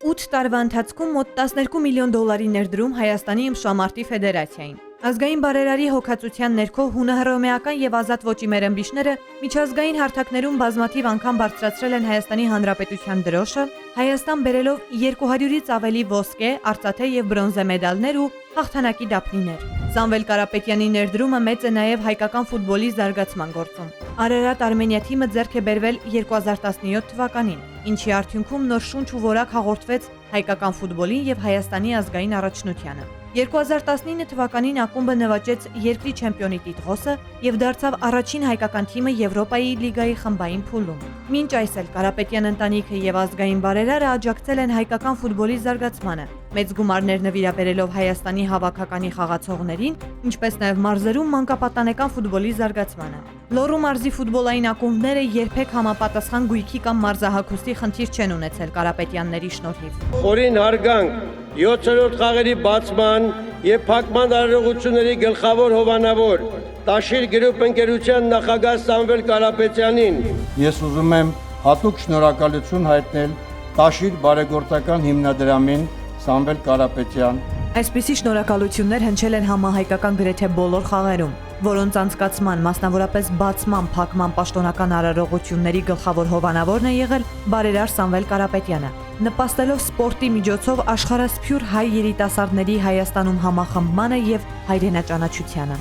8 տարվա ընթացքում մոտ 12 միլիոն դոլարի ներդրում Հայաստանի ըմբշամարտի ֆեդերացիային։ Ազգային բարերարի հոգացության ներքո հունահռոմեական եւ ազատ ոճի մեր ըմբիշները միջազգային հարթակներում բազմաթիվ անգամ բարձրացրել են Հայաստանի Հանրապետության դրոշը, Հայաստան բերելով 200-ից ավելի ոսկե, արծաթե եւ բրոնզե մեդալներ ու հաղթանակի դափնիներ։ Սամվել Կարապետյանի ներդրումը մեծ է նաև հայկական ֆուտբոլի զարգացման գործում։ Արարատ Արմենիա թիմը ձեռք է բերվել 2017 թվականին, ինչի արդյունքում նոր շունչ ու որակ հաղորդվեց հայկական ֆուտբոլին եւ Հայաստանի ազգային առաջնությանը։ 2019 թվականին ակումբը նվաճեց երկրի չեմպիոնի տիտղոսը եւ դարձավ առաջին հայկական թիմը Եվրոպայի լիգայի խմբային փուլում։ Մինչ այս էլ Կարապետյան ընտանիքը եւ ազգային բարերարը աջակցել են հայկական ֆուտբոլի զարգացմանը, մեծ գումարներ նվիրաբերելով Հայաստանի հավաքականի խաղացողներին, ինչպես նաև մարզերում մանկապատանեկան ֆուտբոլի զարգացմանը։ Լոռու մարզի ֆուտբոլային ակումբները երբեք համապատասխան գույքի կամ մարզահագուստի խնդիր չեն ունեցել Կարապետյանների շնորհիվ։ Խորին հարգանք 7-րդ խաղերի բացման եւ փակման արարողությունների գլխավոր հովանավոր Տաշիր գրուպ ընկերության նախագահ Սամվել Կարապետյանին։ Ես ուզում եմ հատուկ շնորհակալություն հայտնել Տաշիր բարեգործական հիմնադրամին Սամվել Կարապետյան։ Այսպիսի շնորհակալություններ հնչել են համահայկական գրեթե բոլոր խաղերում, որոնց անցկացման, մասնավորապես բացման, փակման պաշտոնական արարողությունների գլխավոր հովանավորն է եղել բարերար Սամվել Կարապետյանը, նպաստելով սպորտի միջոցով աշխարհասփյուր հայ երիտասարդների Հայաստանում համախմբմանը եւ հայրենաճանաչությանը։